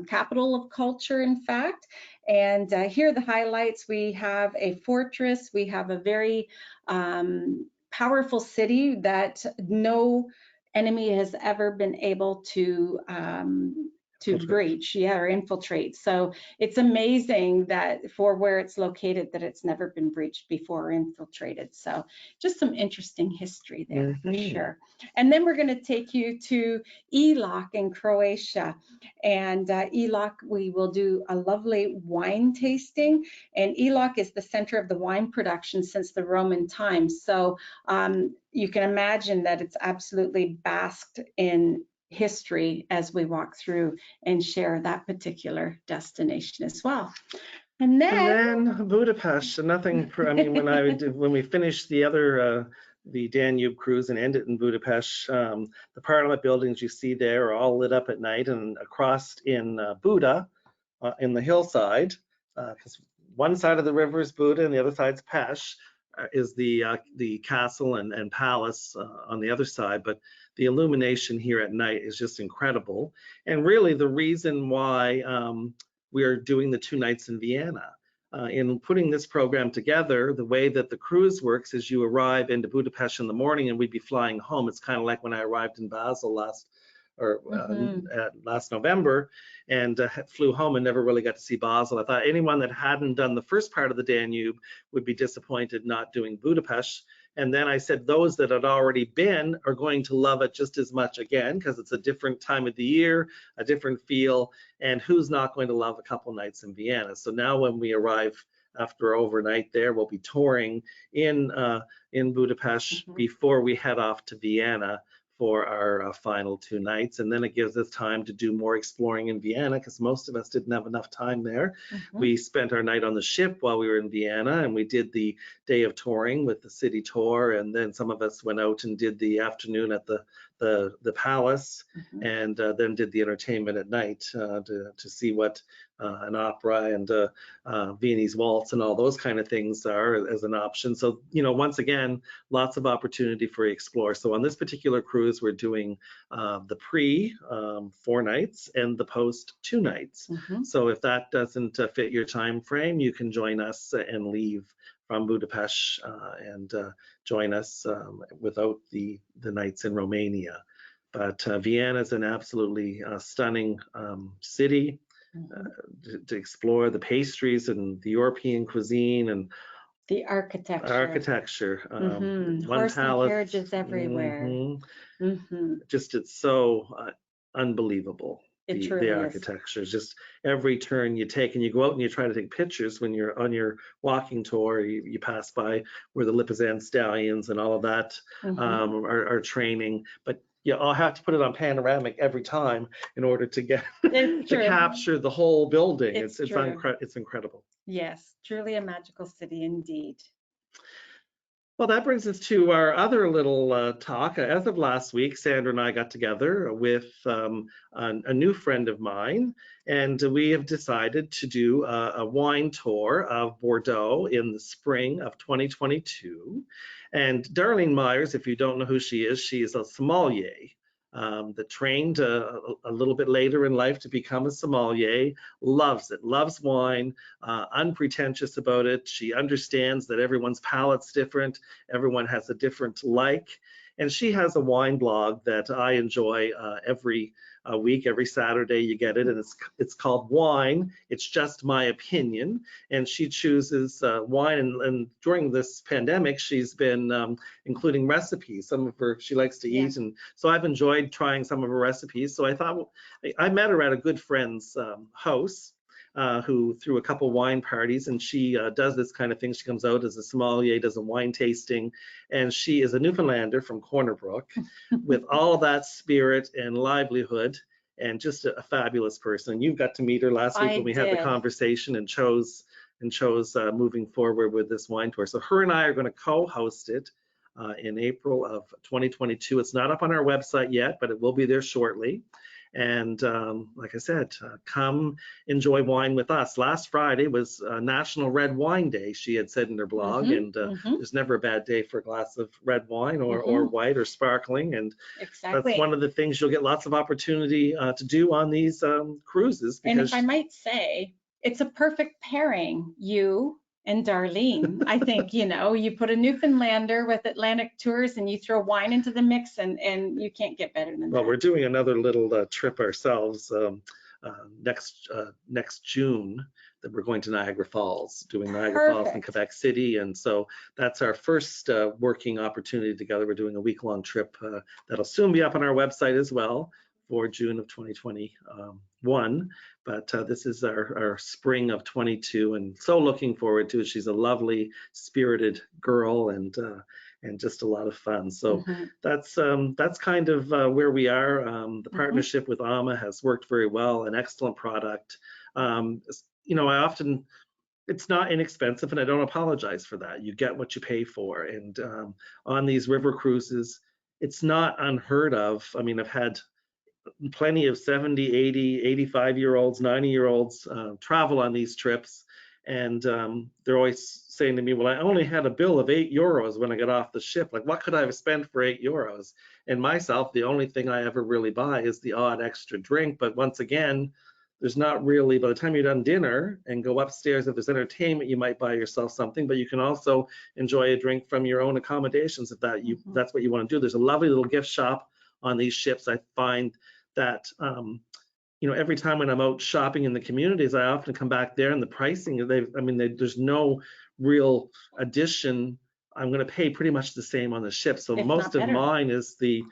capital of culture, in fact. And here are the highlights. We have a fortress. We have a very powerful city that no enemy has ever been able to breach, or infiltrate. So it's amazing that for where it's located, that it's never been breached before or infiltrated. So just some interesting history there for sure. And then we're going to take you to Ilok in Croatia. And Ilok, we will do a lovely wine tasting. And Ilok is the center of the wine production since the Roman times. So you can imagine that it's absolutely basked in history as we walk through and share that particular destination as well. And then Budapest. Nothing. I mean, when we finished the other the Danube cruise and ended in Budapest, the Parliament buildings you see there are all lit up at night, and across in Buda, in the hillside, because one side of the river is Buda and the other side's Pest, is the castle and palace on the other side, but the illumination here at night is just incredible. And really the reason why we are doing the 2 nights in Vienna. In putting this program together, the way that the cruise works is you arrive into Budapest in the morning and we'd be flying home. It's kind of like when I arrived in Basel last November and flew home and never really got to see Basel. I thought anyone that hadn't done the first part of the Danube would be disappointed not doing Budapest. And then I said those that had already been are going to love it just as much again, because it's a different time of the year, a different feel, and who's not going to love a couple nights in Vienna? So now when we arrive after overnight there, we'll be touring in Budapest before we head off to Vienna for our final 2 nights. And then it gives us time to do more exploring in Vienna, because most of us didn't have enough time there. We spent our night on the ship while we were in Vienna, and we did the day of touring with the city tour, and then some of us went out and did the afternoon at the palace, and then did the entertainment at night to see what an opera and Viennese waltz and all those kind of things are as an option. So, you know, once again, lots of opportunity for explore. So on this particular cruise, we're doing the pre 4 nights and the post 2 nights. So if that doesn't fit your time frame, you can join us and leave from Budapest and join us without the nights in Romania. But Vienna is an absolutely stunning city. To explore the pastries and the European cuisine and the architecture. One Horse and palace. carriages everywhere. Just it's so unbelievable. It truly the is. architecture, just every turn you take, and you go out and you try to take pictures when you're on your walking tour. You pass by where the Lipizan stallions and all of that are training, but you all have to put it on panoramic every time in order to get to capture the whole building. It's incredible. Yes, truly a magical city indeed. Well, that brings us to our other little talk. As of last week, Sandra and I got together with a new friend of mine, and we have decided to do a wine tour of Bordeaux in the spring of 2022. And Darlene Myers, if you don't know who she is a sommelier that trained a little bit later in life to become a sommelier, loves it, loves wine, unpretentious about it. She understands that everyone's palate's different, everyone has a different like, and she has a wine blog that I enjoy every week, every Saturday you get it, and it's called Wine, It's Just My Opinion, and she chooses wine, and during this pandemic, she's been including recipes. Some of her, she likes to eat, and so I've enjoyed trying some of her recipes. So I thought, I met her at a good friend's house, who threw a couple wine parties, and she does this kind of thing. She comes out as a sommelier, does a wine tasting, and she is a Newfoundlander from Corner Brook with all that spirit and livelihood, and just a fabulous person. You got to meet her last week when we had the conversation and chose moving forward with this wine tour. So her and I are going to co-host it in April of 2022. It's not up on our website yet, but it will be there shortly. And like I said, come enjoy wine with us. Last Friday was National Red Wine Day, she had said in her blog, and there's never a bad day for a glass of red wine or white or sparkling. And that's one of the things you'll get lots of opportunity to do on these cruises. And if I might say, it's a perfect pairing, you and Darlene. I think, you know, you put a Newfoundlander with Atlantic Tours and you throw wine into the mix, and you can't get better than that. Well, we're doing another little trip ourselves next June, that we're going to Niagara Falls, doing Niagara Falls in Quebec City. And so that's our first working opportunity together. We're doing a week-long trip that'll soon be up on our website as well for June of 2021. But this is our spring of 22, and so looking forward to it. She's a lovely, spirited girl, and just a lot of fun. So that's kind of where we are. The partnership with Ama has worked very well, an excellent product. You know, it's not inexpensive, and I don't apologize for that. You get what you pay for. And on these river cruises, it's not unheard of. I mean, I've had plenty of 70, 80, 85-year-olds, 90-year-olds travel on these trips, and they're always saying to me, well, I only had a bill of €8 when I got off the ship. Like, what could I have spent for €8? And myself, the only thing I ever really buy is the odd extra drink. But once again, there's not really, by the time you're done dinner and go upstairs, if there's entertainment, you might buy yourself something, but you can also enjoy a drink from your own accommodations if that's what you want to do. There's a lovely little gift shop on these ships. I find that you know, every time when I'm out shopping in the communities, I often come back there, and the pricing, there's no real addition I'm going to pay pretty much the same on the ship. So If most not of better. mine is the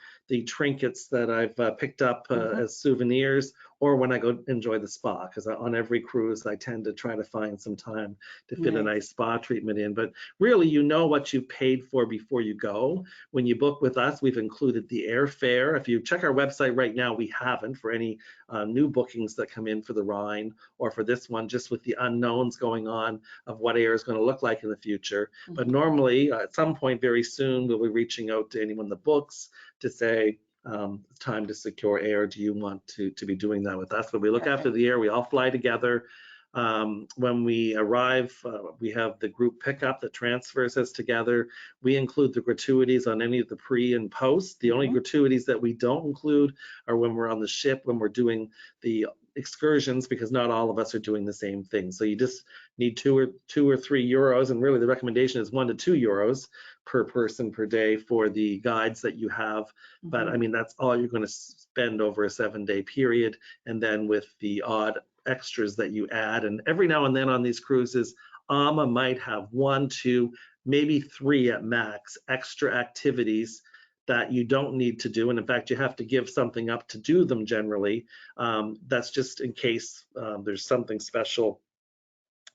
trinkets that I've picked up as souvenirs, or when I go enjoy the spa, because on every cruise I tend to try to find some time to fit a nice spa treatment in. But really, you know what you paid for before you go. When you book with us, we've included the airfare. If you check our website right now, we haven't for any new bookings that come in for the Rhine or for this one, just with the unknowns going on of what air is going to look like in the future. But normally, at some point very soon, we'll be reaching out to anyone that books to say, it's time to secure air. Do you want to be doing that with us? But we look after the air. We all fly together. When we arrive, we have the group pickup that transfers us together. We include the gratuities on any of the pre and post. The only gratuities that we don't include are when we're on the ship, when we're doing the excursions, because not all of us are doing the same thing. So you just need two or €3, and really the recommendation is €1 to €2 per person per day for the guides that you have. But I mean, that's all you're going to spend over a 7-day period, and then with the odd extras that you add. And every now and then on these cruises, AMA might have 1, 2, maybe 3 at max extra activities that you don't need to do, and in fact you have to give something up to do them generally. That's just in case there's something special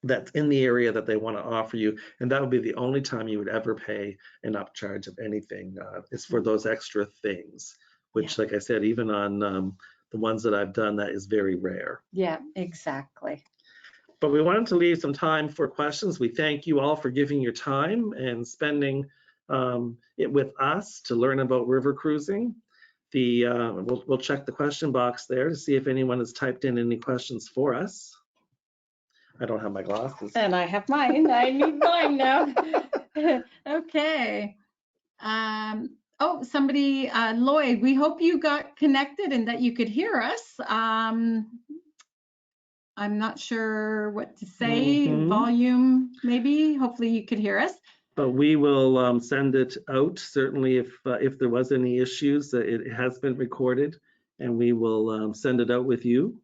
that's in the area that they want to offer you, and that would be the only time you would ever pay an upcharge of anything. Is for those extra things, which like I said, even on the ones that I've done, that is very rare. Yeah, exactly. But we wanted to leave some time for questions. We thank you all for giving your time and spending it with us to learn about river cruising. We'll check the question box there to see if anyone has typed in any questions for us. I don't have my glasses. And I have mine. I need mine now. Okay. Oh, somebody, Lloyd, we hope you got connected and that you could hear us. I'm not sure what to say. Volume, maybe. Hopefully you could hear us. But we will send it out, certainly if there was any issues. It has been recorded, and we will send it out with you.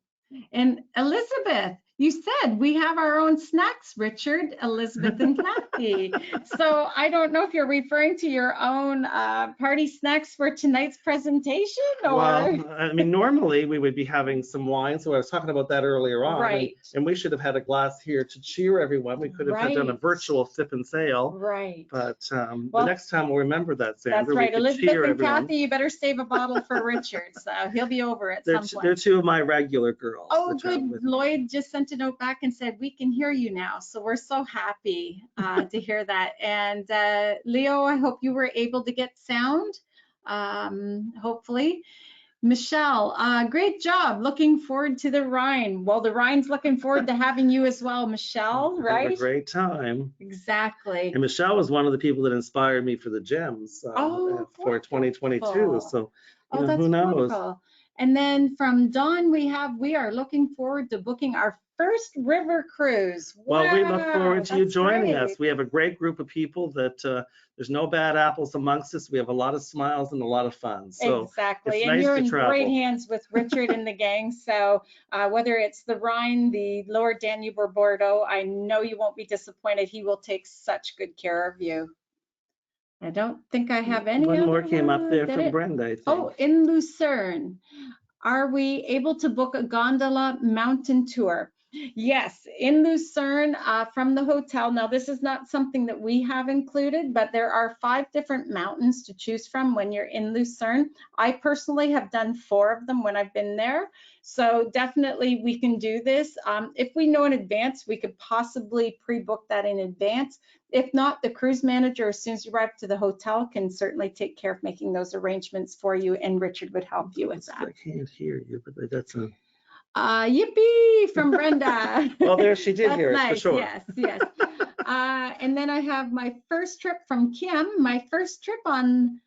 And Elizabeth, you said we have our own snacks, Richard, Elizabeth, and Kathy. So I don't know if you're referring to your own party snacks for tonight's presentation, or? Well, I mean, normally we would be having some wine. So I was talking about that earlier on. Right. And we should have had a glass here to cheer everyone. We could have done a virtual sip and sail. Right. But the next time we'll remember that, Sandra. That's right. Elizabeth and everyone. Kathy, you better save a bottle for Richard. So he'll be over at some point. They're 2 of my regular girls. Oh, good. Lloyd just sent a note back and said, we can hear you now. So we're so happy to hear that. And Leo, I hope you were able to get sound, hopefully. Michelle, great job. Looking forward to the Rhine. Well, the Rhine's looking forward to having you as well, Michelle, right? Have a great time. Exactly. And Michelle was one of the people that inspired me for the gems for 2022. So that's who knows? wonderful. And then from Dawn, we are looking forward to booking our first river cruise. Wow, well, we look forward to you joining us. We have a great group of people that there's no bad apples amongst us. We have a lot of smiles and a lot of fun. So exactly. And nice you're in great hands with Richard and the gang. So whether it's the Rhine, the Lower Danube, or Bordeaux, I know you won't be disappointed. He will take such good care of you. I don't think I have any. One more came up there from Brenda, I think. Oh, in Lucerne. Are we able to book a gondola mountain tour? Yes, in Lucerne from the hotel. Now, this is not something that we have included, but there are 5 different mountains to choose from when you're in Lucerne. I personally have done 4 of them when I've been there. So definitely we can do this. If we know in advance, we could possibly pre-book that in advance. If not, the cruise manager, as soon as you arrive to the hotel, can certainly take care of making those arrangements for you, and Richard would help you with that. I can't hear you, but that's a... yippee from Brenda. Well, there she did hear it, nice. for sure. Yes, yes. And then I have my first trip from Kim. My first trip on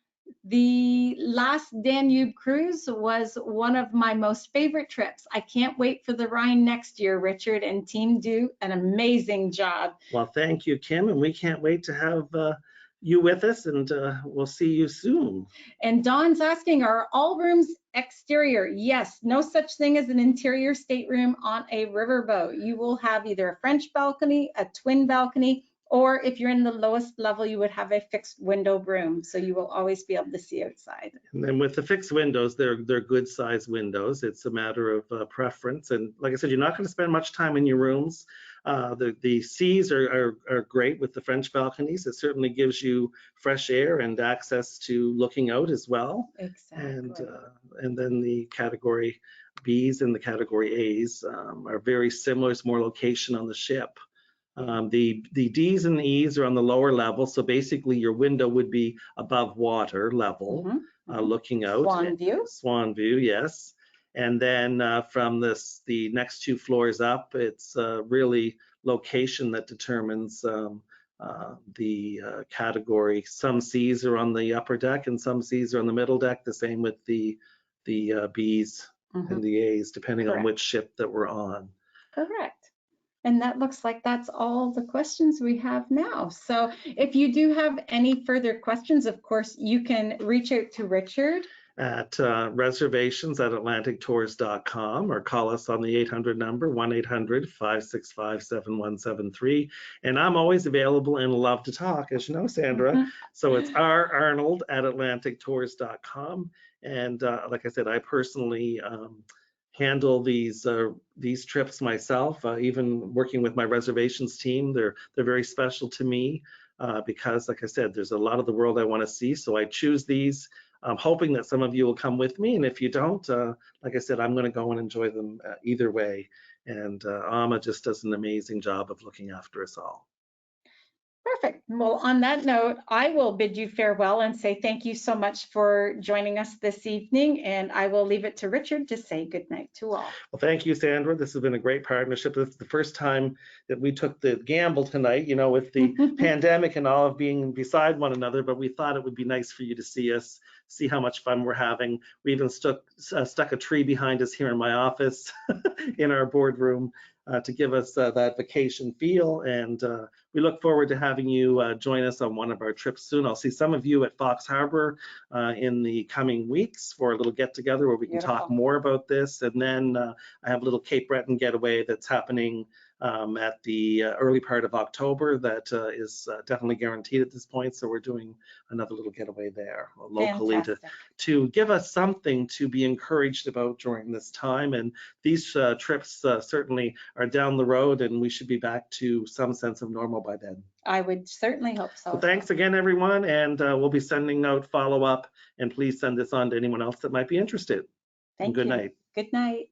the last Danube cruise was one of my most favorite trips. I can't wait for the Rhine next year. Richard and team do an amazing job. Well, thank you, Kim, and we can't wait to have you with us, and we'll see you soon. And Dawn's asking, are all rooms exterior? Yes, no such thing as an interior stateroom on a riverboat. You will have either a French balcony, a twin balcony, Or if you're in the lowest level, you would have a fixed window room, so you will always be able to see outside. And then with the fixed windows, they're good size windows. It's a matter of preference. And like I said, you're not going to spend much time in your rooms. The seas are great with the French balconies. It certainly gives you fresh air and access to looking out as well. Exactly. And then the category Bs and the category As are very similar. It's more location on the ship. The Ds and Es are on the lower level, so basically your window would be above water level, looking out. Swan view. Swan view, yes. And then from the next 2 floors up, it's really location that determines the category. Some Cs are on the upper deck and some Cs are on the middle deck, the same with the Bs and the As, depending on which ship that we're on. Correct. And that looks like that's all the questions we have now. So if you do have any further questions, of course, you can reach out to Richard at reservations@atlantictours.com or call us on the 800 number, 1-800-565-7173. And I'm always available and love to talk, as you know, Sandra. So it's Arnold@atlantictours.com. And like I said, I personally handle these trips myself, even working with my reservations team. They're very special to me because, like I said, there's a lot of the world I want to see. So I choose these. I'm hoping that some of you will come with me, and if you don't, like I said, I'm going to go and enjoy them either way. And Ama just does an amazing job of looking after us all. Perfect. Well, on that note, I will bid you farewell and say thank you so much for joining us this evening, and I will leave it to Richard to say good night to all. Well, thank you, Sandra. This has been a great partnership. This is the first time that we took the gamble tonight, you know, with the pandemic and all of being beside one another, but we thought it would be nice for you to see us, see how much fun we're having. We even stuck a tree behind us here in my office in our boardroom to give us that vacation feel. And we look forward to having you join us on one of our trips soon. I'll see some of you at Fox Harbor in the coming weeks for a little get together where we can talk more about this. And then I have a little Cape Breton getaway that's happening at the early part of October that is definitely guaranteed at this point. So we're doing another little getaway there locally to give us something to be encouraged about during this time. And these trips certainly are down the road, and we should be back to some sense of normal by then. I would certainly hope so. So thanks again, everyone, and we'll be sending out follow-up, and please send this on to anyone else that might be interested. Thank you. Good night. Good night.